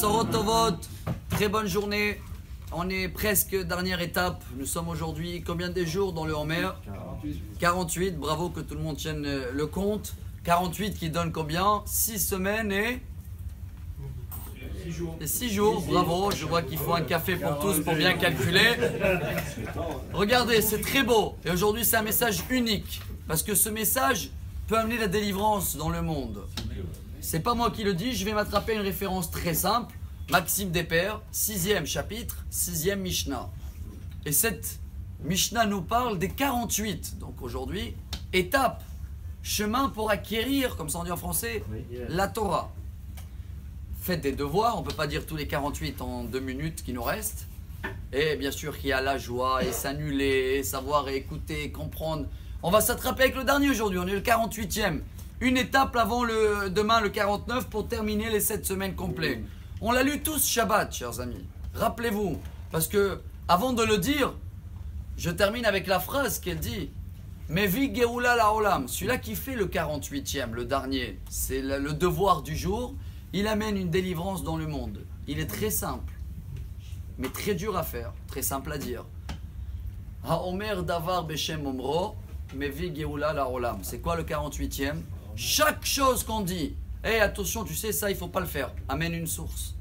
Bessorot Tovot, très bonne journée. On est presque dernière étape. Nous sommes aujourd'hui combien de jours dans le Homer? 48. Bravo que tout le monde tienne le compte. 48 qui donne combien? 6 semaines et 6 jours. Bravo, je vois qu'il faut un café pour tous pour bien calculer. Regardez, c'est très beau. Et aujourd'hui, c'est un message unique. Parce que ce message peut amener la délivrance dans le monde. C'est pas moi qui le dis, je vais m'attraper à une référence très simple. Maxime Despères, 6e chapitre, 6e Mishnah. Et cette Mishnah nous parle des 48. Donc aujourd'hui, étape, chemin pour acquérir, comme ça on dit en français, la Torah. Faites des devoirs, on ne peut pas dire tous les 48 en 2 minutes qui nous restent. Et bien sûr qu'il y a la joie et s'annuler, savoir et écouter et comprendre. On va s'attraper avec le dernier aujourd'hui, on est le 48e. Une étape avant demain le 49 pour terminer les 7 semaines complètes. On l'a lu tous Shabbat, chers amis. Rappelez-vous, parce que avant de le dire, je termine avec la phrase qu'elle dit. Mevi Geoula Laolam, celui-là qui fait le 48e, le dernier, c'est le devoir du jour. Il amène une délivrance dans le monde. Il est très simple, mais très dur à faire, très simple à dire. Haomer Davar Beshem Omro, Mevi Geoula Laolam. C'est quoi le 48e? Chaque chose qu'on dit, hey, attention, tu sais, ça, il ne faut pas le faire. Amène une source.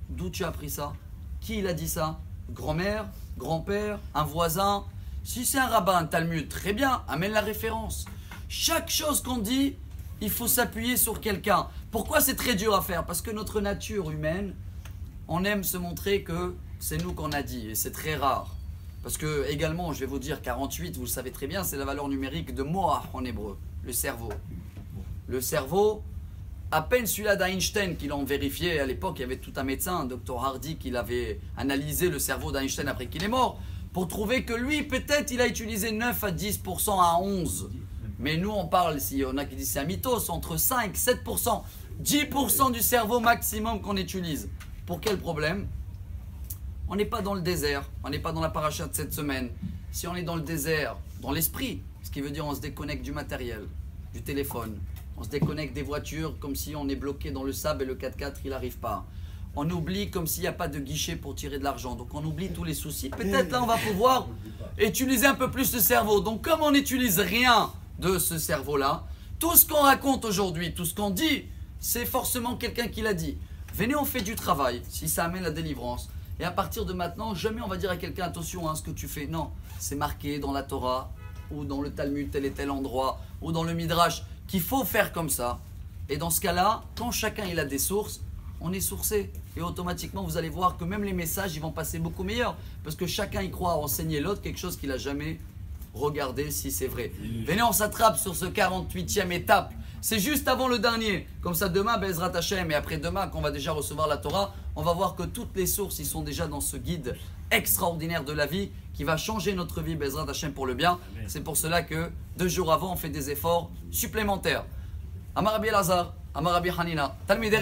D'où tu as appris ça? Qui il a dit ça? Grand-mère, grand-père, un voisin? Si c'est un rabbin, un Talmud, très bien, amène la référence. Chaque chose qu'on dit, il faut s'appuyer sur quelqu'un. Pourquoi c'est très dur à faire? Parce que notre nature humaine, on aime se montrer que c'est nous qu'on a dit, et c'est très rare. Parce que, également, je vais vous dire, 48, vous le savez très bien, c'est la valeur numérique de Moach en hébreu, le cerveau. Le cerveau, à peine celui-là d'Einstein qu'ils l'ont vérifié, à l'époque il y avait tout un médecin, un docteur Hardy, qui avait analysé le cerveau d'Einstein après qu'il est mort, pour trouver que lui, peut-être, il a utilisé 9 à 10% à 11. Mais nous, on parle, si on a qui disent c'est un mythos, entre 5, 7%, 10% du cerveau maximum qu'on utilise. Pour quel problème? On n'est pas dans le désert, on n'est pas dans la paracha de cette semaine. Si on est dans le désert, dans l'esprit, ce qui veut dire on se déconnecte du matériel, du téléphone, on se déconnecte des voitures comme si on est bloqué dans le sable et le 4x4 il n'arrive pas. On oublie comme s'il n'y a pas de guichet pour tirer de l'argent. Donc on oublie tous les soucis. Peut-être là on va pouvoir utiliser un peu plus le cerveau. Donc comme on n'utilise rien de ce cerveau-là, tout ce qu'on raconte aujourd'hui, tout ce qu'on dit, c'est forcément quelqu'un qui l'a dit. Venez, on fait du travail, si ça amène la délivrance. Et à partir de maintenant, jamais on va dire à quelqu'un, attention à ce que tu fais. Non, c'est marqué dans la Torah, ou dans le Talmud, tel et tel endroit, ou dans le Midrash, qu'il faut faire comme ça. Et dans ce cas-là, quand chacun il a des sources, on est sourcé. Et automatiquement, vous allez voir que même les messages, ils vont passer beaucoup meilleurs. Parce que chacun y croit à enseigner l'autre quelque chose qu'il n'a jamais regardé si c'est vrai. Venez, on s'attrape sur ce 48e étape. C'est juste avant le dernier. Comme ça, demain, Bezrat Hashem, et après demain, qu'on va déjà recevoir la Torah, on va voir que toutes les sources, ils sont déjà dans ce guide extraordinaire de la vie qui va changer notre vie, Bezrat Hashem, pour le bien. C'est pour cela que 2 jours avant, on fait des efforts supplémentaires. Amar Rabbi Elazar, Amar Rabbi Hanina, Talmidei